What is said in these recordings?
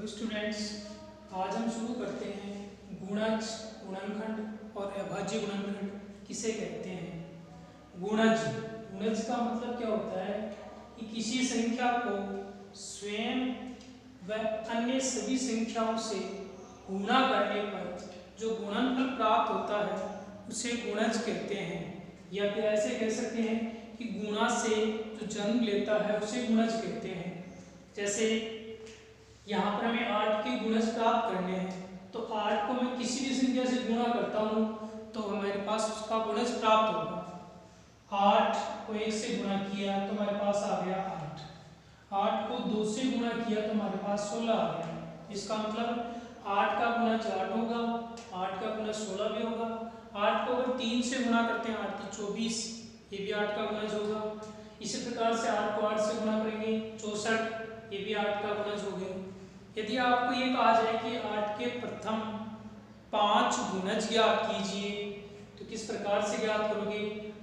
तो स्टूडेंट्स, आज हम शुरू करते हैं गुणज, गुणनखंड और अभाज्य गुणनखंड किसे कहते हैं। गुणज गुणज का मतलब क्या होता है कि किसी संख्या को स्वयं व अन्य सभी संख्याओं से गुणा करने पर जो गुणनफल प्राप्त होता है उसे गुणज कहते हैं। या फिर ऐसे कह सकते हैं कि गुणा से जो जन्म लेता है उसे गुणज कहते हैं। जैसे यहाँ पर हमें 8 के गुणज प्राप्त करने हैं, तो 8 को मैं किसी भी संख्या से गुणा करता हूँ तो हमारे पास उसका गुणज प्राप्त होगा। 8 को 1 से गुणा किया तो हमारे पास आ गया 8, 8 को 2 से गुणा किया तो हमारे पास 16 आ गया। इसका मतलब 8 का गुणज 8 होगा, 8 का गुणज 16 भी होगा। 8 को अगर 3 से गुणा करते हैं 8 की 24, ये भी 8 का गुणज होगा। इसी प्रकार से 8 को 8 से गुणा करेंगे 64, ये भी 8 का गुणज हो गया। यदि आपको ये कहा जाए कि 8 के प्रथम 5 गुणज ज्ञात कीजिए तो किस प्रकार से ज्ञात करोगे।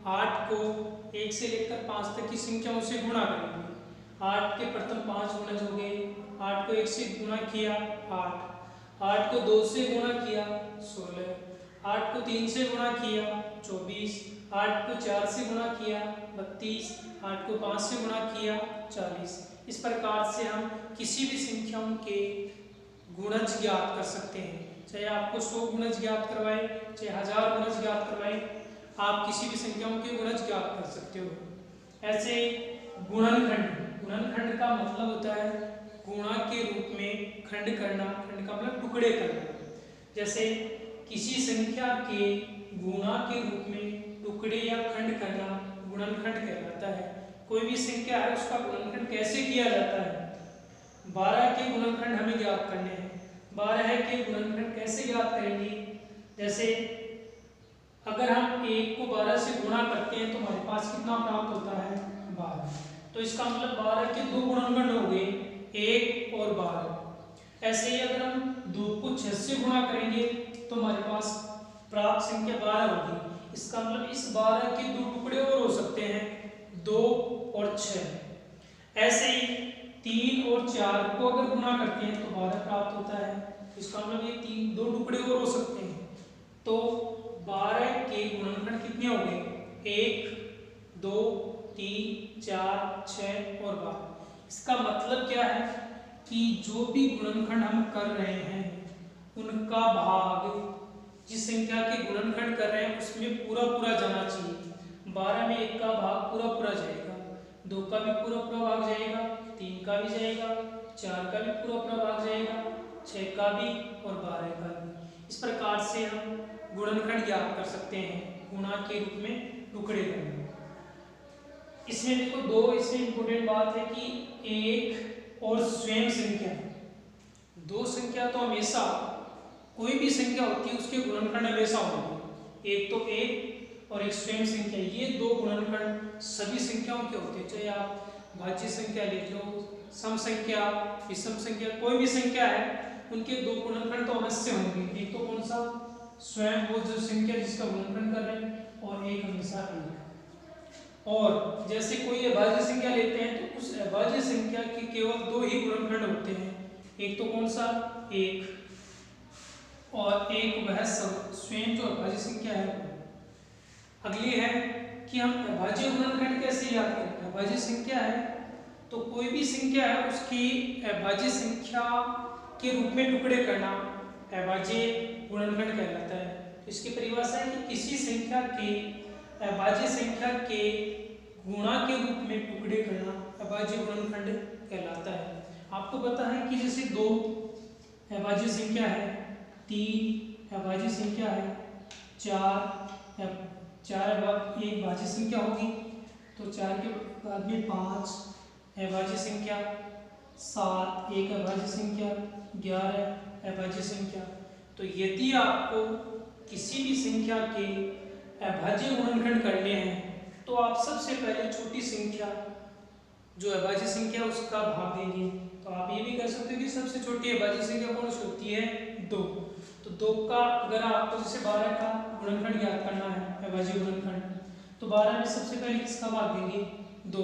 8 को 1 से लेकर 5 तक की संख्याओं से गुणा करेंगे। 8 के प्रथम 5 गुणज हो गए। 8 को 1 से गुणा किया 8, 8 को 2 से गुणा किया 16, 8 को 3 से गुणा किया 24, 8 को 4 से गुणा किया 32, 8 को 5 से गुणा किया 40। इस प्रकार से हम किसी भी संख्याओं के गुणज ज्ञात कर सकते हैं। चाहे आपको 100 गुणज ज्ञात करवाए, चाहे 1000 गुणज ज्ञात करवाए, आप किसी भी संख्याओं के गुणज ज्ञात कर सकते हो। ऐसे गुणनखंड, गुणनखंड का मतलब होता है गुणा के रूप में खंड करना। खंड का मतलब टुकड़े करना। जैसे किसी संख्या के गुणा के रूप में टुकड़े या खंड करना गुणनखंड कहलाता है। कोई भी संख्या है उसका गुणनखंड कैसे किया जाता है। 12 के गुणनखंड हमें ज्ञात करने हैं। 12 के गुणनखंड कैसे ज्ञात करेंगे। जैसे अगर हम 1 को 12 से गुणा करते हैं तो हमारे पास कितना प्राप्त होता है 12। तो इसका मतलब 12 के 2 गुणनखंड हो गए, 1 और 12। ऐसे ही अगर हम 2 को 6 से गुणा करेंगे तो हमारे पास प्राप्त संख्या 12 होगी। इसका मतलब इस 12 के 2 टुकड़े और हो सकते हैं, 2 और 6। ऐसे ही 3 और 4 को अगर गुणा करते हैं तो 12 प्राप्त होता है। इसका मतलब ये 2 टुकड़े और हो सकते हैं। तो 12 के गुणनखंड कितने हो गए, 1, 2, 3, 4, 6 और 12। इसका मतलब क्या है कि जो भी गुणनखंड हम कर रहे हैं उनका भाग जिस संख्या के गुणनखंड कर रहे हैं उसमें पूरा पूरा जाना चाहिए। 12 में 1 का भाग पूरा पूरा जाएगा, 2 का भी पूरा पूरा भाग जाएगा, 3 का भी जाएगा, 4 का भी पूरा पूरा भाग जाएगा, 6 का भी और 12 का भी। इस प्रकार से हम गुणनखंड ज्ञात कर सकते हैं गुणा के रूप में टुकड़े करना। इसमें देखो 2 इसमें इंपॉर्टेंट बात है कि 1 और स्वयं संख्या, 2 संख्या तो हमेशा कोई भी संख्या होती है उसके गुणनखंड हमेशा होंगे। एक तो 1 और एक स्वयं संख्या, ये 2 गुणनखंड सभी संख्याओं के होते हैं। चाहे आप भाज्य संख्या लिख लो, सम संख्या, विषम संख्या, कोई भी संख्या है उनके 2 गुणनखंड तो अवश्य होंगे। एक तो कौन सा, स्वयं वो जो संख्या जिसका गुणनखंड कर रहे हैं, और एक हमेशा 1। और जैसे कोई अभाज्य संख्या लेते हैं तो उस अभाज्य संख्या के केवल 2 ही गुणनखंड होते हैं। एक तो कौन सा, 1, और एक वह स्वयं जो अभाज्य संख्या है। अगली है कि हम अभाज्य गुणनखंड कैसे याद करें। अभाज्य संख्या है तो कोई भी संख्या है उसकी अभाज्य संख्या के रूप में टुकड़े करना अभाज्य गुणनखंड कहलाता है। तो इसकी परिभाषा है कि किसी संख्या के अभाज्य संख्या के गुणा के रूप में टुकड़े करना अभाज्य गुणनखंड कहलाता है। आपको पता है कि जैसे 2 अभाज्य संख्या है, 3 अभाज्य संख्या है, 4 एक भाज्य संख्या होगी, तो 4 के बाद में 5 अभाज्य संख्या, 7 एक अभाज्य संख्या, 11 अभाज्य संख्या। तो यदि आपको किसी भी संख्या के अभाज्य गुणनखंड करने हैं तो आप सबसे पहले छोटी संख्या जो अभाज्य संख्या उसका भाग देंगे। तो आप ये भी कर सकते हो कि सबसे छोटी अभाज्य संख्या कौन सी होती है, 2। तो 2 का अगर आपको जैसे 12 का गुणनखंड ज्ञात करना है अभाज्य गुणनखंड, तो 12 में सबसे पहले किसका भाग देंगे, 2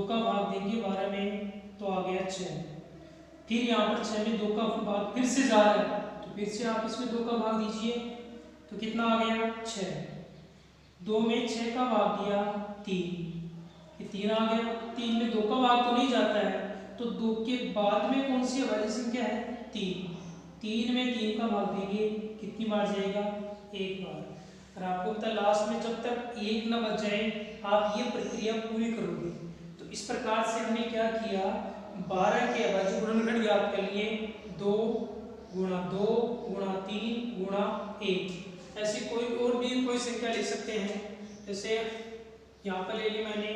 का भाग देंगे 12 में, तो आ गया 6। फिर यहाँ पर 6 में 2 का भाग फिर से जा रहा है, तो फिर से आप इसमें 2 का भाग दीजिए, तो कितना आ गया 6। 2 में 6 का भाग दिया 3, ये 3 आ गया। 3 में 2 का भाग तो नहीं जाता है, तो 2 के बाद में कौन सी अभाज्य संख्या है 3। 3 में 3 का भाग देंगे, कितनी बार जाएगा 1 बार। और आपको पता लास्ट में जब तक 1 ना बच जाए आप ये प्रक्रिया पूरी करोगे। तो इस प्रकार से हमने क्या किया, 12 के अभाज्य गुणनखंड ज्ञात कर लिए, 2 गुणा 2 गुणा 3 गुणा 1। ऐसे कोई और भी कोई संख्या ले सकते हैं, जैसे यहाँ पर ले ली मैंने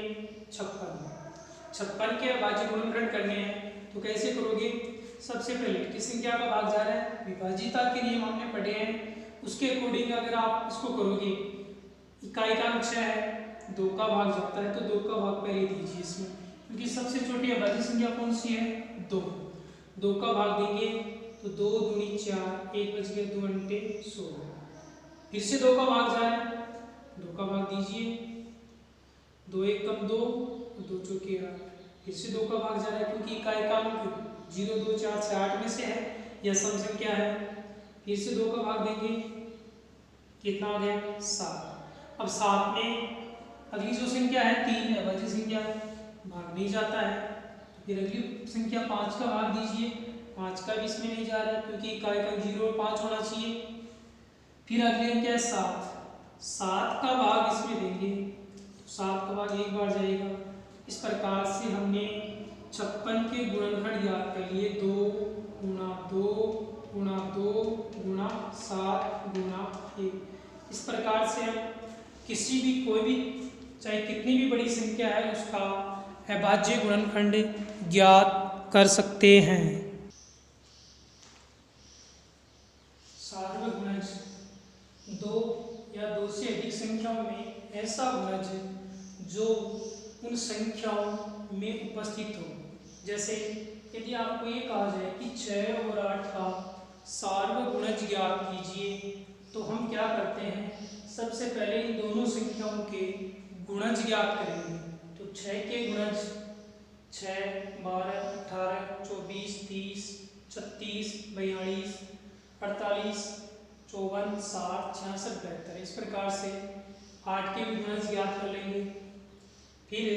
56 के अभाज्य गुणनखंड करने हैं, तो कैसे करोगे। सबसे पहले किस संख्या का भाग जा रहा है, विभाज्यता के नियम हमने पढ़े हैं, उसके अकॉर्डिंग अगर आप इसको करोगे, इकाई का अंश है 2 का भाग जाता है, तो 2 का भाग पहले दीजिए इसमें, क्योंकि सबसे छोटी अभाज्य संख्या कौन सी है 2। 2 का भाग देंगे तो 2 दूनी 4, 1 बच गया, 2 अंटे 16। फिर से 2 का भाग जा रहा है, 2 का भाग दीजिए, 2 1 कम 2, 2 चौके 8। फिर से 2 का भाग जा रहा है, क्योंकि इकाई का अंक 0 2 4 से 8 में से है, यह सम संख्या है। फिर से 2 का भाग देंगे, कितना आ गया 7। अब 7 में अगली जो संख्या है 3 अभाज्य संख्या है, भाग नहीं जाता है, तो फिर अगली संख्या 5 का भाग दीजिए, 5 का भी इसमें नहीं जा रहा है, क्योंकि इकाई का 0 और 5 होना चाहिए। फिर अगली अंक है 7, 7 का भाग इसमें देंगे, तो 7 का भाग 1 बार जाएगा। इस प्रकार से हमने 56 के गुणनखंड ज्ञात कर लिए, 2 गुणा 2 गुणा 2 गुणा 7 गुणा 1। इस प्रकार से हम किसी भी कोई भी चाहे कितनी भी बड़ी संख्या है उसका अभाज्य गुणनखंड ज्ञात कर सकते हैं। सार्वगुणज 2 या 2 से अधिक संख्याओं में ऐसा गुणज जो उन संख्याओं में उपस्थित हो। जैसे यदि आपको ये कहा जाए कि 6 और 8 का सार्वगुणज ज्ञात कीजिए, तो हम क्या करते हैं, सबसे पहले इन दोनों संख्याओं के गुणज ज्ञात करेंगे। तो 6 के गुणज 6 12 18 24 30 36 42 48 54 60 66 72। इस प्रकार से 8 के भी गुणज ज्ञात कर लेंगे। फिर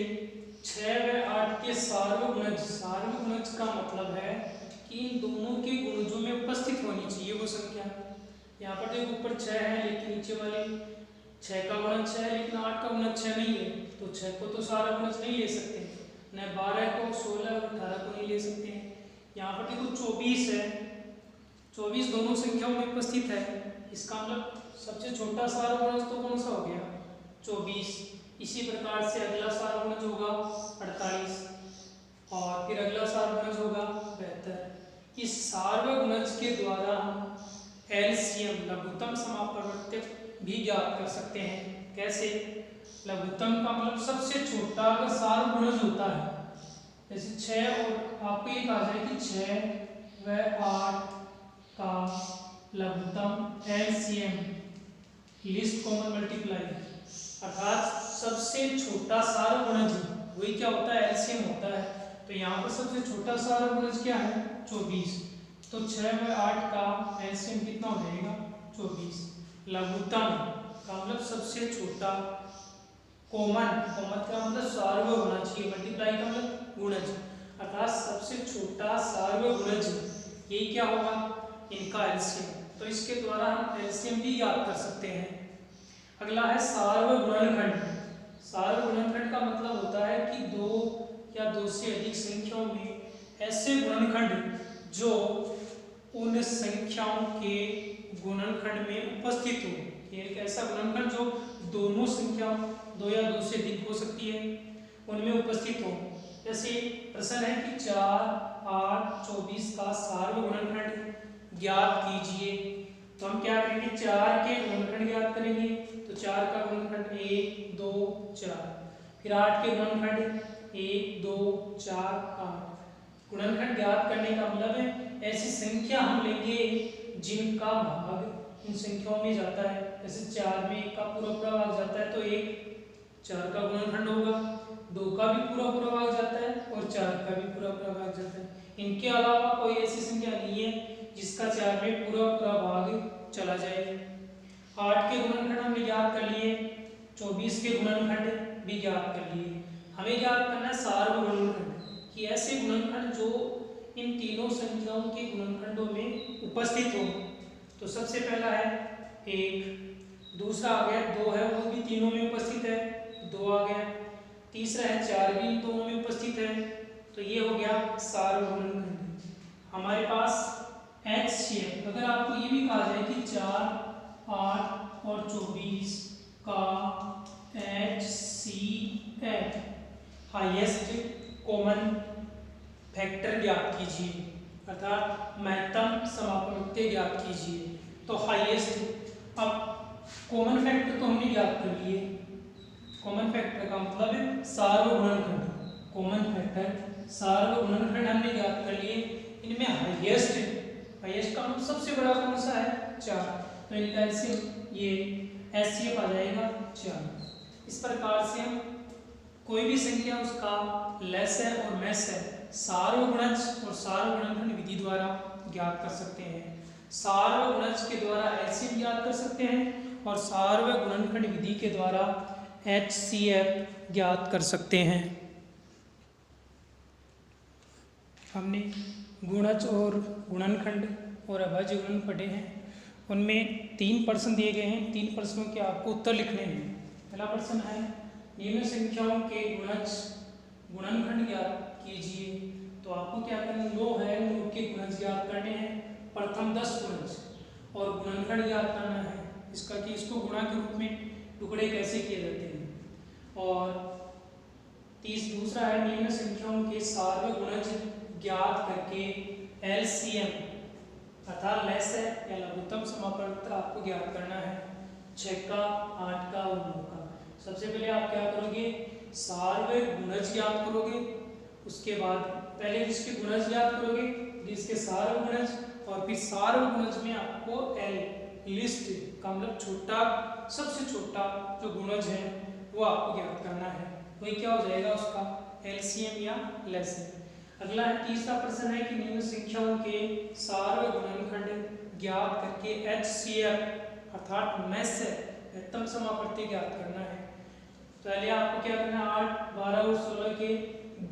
6 व 8 के सार्वगुणज, सार्वगुणज का मतलब है कि इन दोनों के गुणजों में उपस्थित होनी चाहिए वो संख्या। यहाँ पर देखो ऊपर 6 है, लेकिन नीचे वाले 6 का गुणज 6 है, लेकिन 8 का गुणज 6 नहीं है, तो 6 को तो सार्वगुणज नहीं ले सकते, न 12 को 16 और 18 को नहीं ले सकते हैं। यहाँ पर देखो 24 है, 24 दोनों संख्याओं में उपस्थित है, इसका मतलब सबसे छोटा सार्वगुणज तो कौन सा हो गया 24। इसी प्रकार से अगला सार्वगुणज होगा 48 और फिर अगला सार्वगुणज होगा 72। इस सार्वगुणज के द्वारा हम एलसीएम लघुत्तम समापवर्तक भी ज्ञात कर सकते हैं। कैसे, लघुत्तम का मतलब सबसे छोटा अगर सार्वगुणज होता है, जैसे 6 और आपको ये कहा जाए कि 6 व 8 का लघुत्तम एलसीएम लिस्ट कॉमन मल्टीप्लाई, अर्थात सबसे छोटा सार्वगुणज वही क्या होता है एलसीएम होता है। तो यहाँ पर सबसे छोटा सार्वगुणज क्या है 24, तो 6 व 8 का एलसीएम कितना हो जाएगा 24। लघुत्तम का मतलब सबसे छोटा, कॉमन, कॉमन का मतलब सार्वगुणज, ये मल्टीप्लाई का मतलब गुणज, अर्थात सबसे छोटा सार्वगुणज यही क्या होगा इनका एलसीएम। तो इसके द्वारा हम एलसीएम भी ज्ञात कर सकते हैं। अगला है सार्वगुणनखंड। सार्वगुणनखंड का मतलब होता है कि 2 या 2 से अधिक संख्याओं में ऐसे गुणनखंड जो उन संख्याओं के गुणनखंड में उपस्थित हो। एक ऐसा गुणनखंड जो दोनों संख्याओं 2 या 2 से अधिक हो सकती है उनमें उपस्थित हो। जैसे प्रश्न है कि 4 8 24 का सार्वगुणनखंड ज्ञात कीजिए, तो हम क्या करेंगे 4 के गुणनखंड ज्ञात करेंगे, तो 4 का गुणनखंड 1 2 4, फिर 8 के गुणनखंड 1 2 4 8। गुणनखंड ज्ञात करने का मतलब है ऐसी संख्या हम लेंगे जिनका भाग इन संख्याओं में जाता है। जैसे 4 में 1 का पूरा भाग जाता है, तो 1 4 का गुणनखंड होगा, 2 का भी पूरा भाग जाता है और 4 का भी पूरा भाग जाता है। इनके अलावा कोई ऐसी संख्या नहीं है जिसका 4 में पूरा पूरा भाग चला जाए। 8 के गुणनखंड हमने ज्ञात कर लिए, 24 के गुणनखंड भी ज्ञात कर लिए। हमें ज्ञात करना है सार्वगुणनखंड कि ऐसे गुणनखंड जो इन तीनों संख्याओं के गुणनखंडों में उपस्थित हो। तो सबसे पहला है 1, दूसरा आ गया 2 है, वो भी तीनों में उपस्थित है, 2 आ गया। तीसरा है 4 भी इन दोनों में उपस्थित है, तो ये हो गया सार्वगुणनखंड। हमारे पास HCF, अगर आपको ये भी कहा जाए कि 4, 8 और 24 का HCF हाईएस्ट कॉमन फैक्टर ज्ञात कीजिए, अर्थात महत्तम समापवर्त्य ज्ञात कीजिए। तो हाईएस्ट, अब कॉमन फैक्टर तो हमने ज्ञात कर लिए, कॉमन फैक्टर का मतलब सार्वगुणनखंड, कॉमन फैक्टर सार्वगुणनखंड हमने ज्ञात कर लिए। इनमें हाईएस्ट का मतलब सबसे बड़ा कौन सा है? 4, तो इनका एलसीएम ये HCF आ जाएगा 4। इस प्रकार से हम कोई भी संख्या उसका लेस है और मैस है सार्वगुणज और सार्वगुणनखंड विधि द्वारा ज्ञात कर सकते हैं। सार्वगुणज के द्वारा एलसीएम ज्ञात कर सकते हैं और सार्वगुणनखंड विधि के द्वारा HCF ज्ञात कर सकते हैं। हमने गुणज और गुणनखंड और अभाज्य गुणन पढ़े हैं, उनमें 3 प्रश्न दिए गए हैं। 3 प्रश्नों के आपको उत्तर लिखने हैं। पहला प्रश्न है निम्न संख्याओं के गुणज गुणनखंड ज्ञात कीजिए। तो आपको क्या करना, 9 है, 9 के गुणज ज्ञात करने हैं, प्रथम 10 गुणज, और गुणनखंड ज्ञात करना है इसका कि इसको गुणा के रूप में टुकड़े कैसे किए जाते हैं। और दूसरा है निम्न संख्याओं के सार्वगुणज ज्ञात करके LCM अर्थात लेस है या लघुत्तम समापवर्त्य आपको ज्ञात करना है, 6 का, 8 का और 9 का। सबसे पहले आप क्या करोगे, सार्वगुणज ज्ञात करोगे, उसके बाद पहले जिसके गुणज ज्ञात करोगे, जिसके सार्वगुणज, और फिर सार्वगुणज में आपको लिस्ट का मतलब छोटा, सबसे छोटा जो गुणज है वो आपको ज्ञात करना है, वही क्या हो जाएगा उसका LCM या लेस। अगला है तीसरा प्रश्न है कि निम्न संख्याओं के सार्वगुणनखंड ज्ञात करके HCF अर्थात मैस महत्तम समापवर्त्य ज्ञात करना है। तो पहले आपको क्या करना है, 8, 12 और 16 के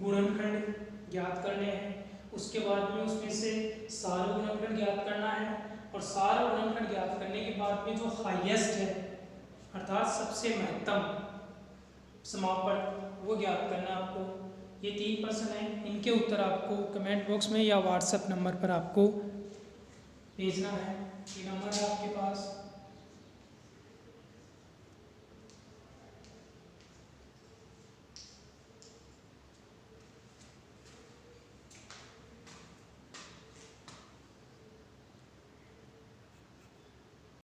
गुणनखंड ज्ञात करने हैं, उसके बाद में उसमें से सार्वगुणनखंड ज्ञात करना है, और सार्वगुणनखंड ज्ञात करने के बाद में जो हाईएस्ट है अर्थात सबसे महत्तम समापवर्त्य वो ज्ञात करना है आपको। ये 3 प्रश्न हैं, इनके उत्तर आपको कमेंट बॉक्स में या व्हाट्सएप नंबर पर आपको भेजना है। ये नंबर है आपके पास।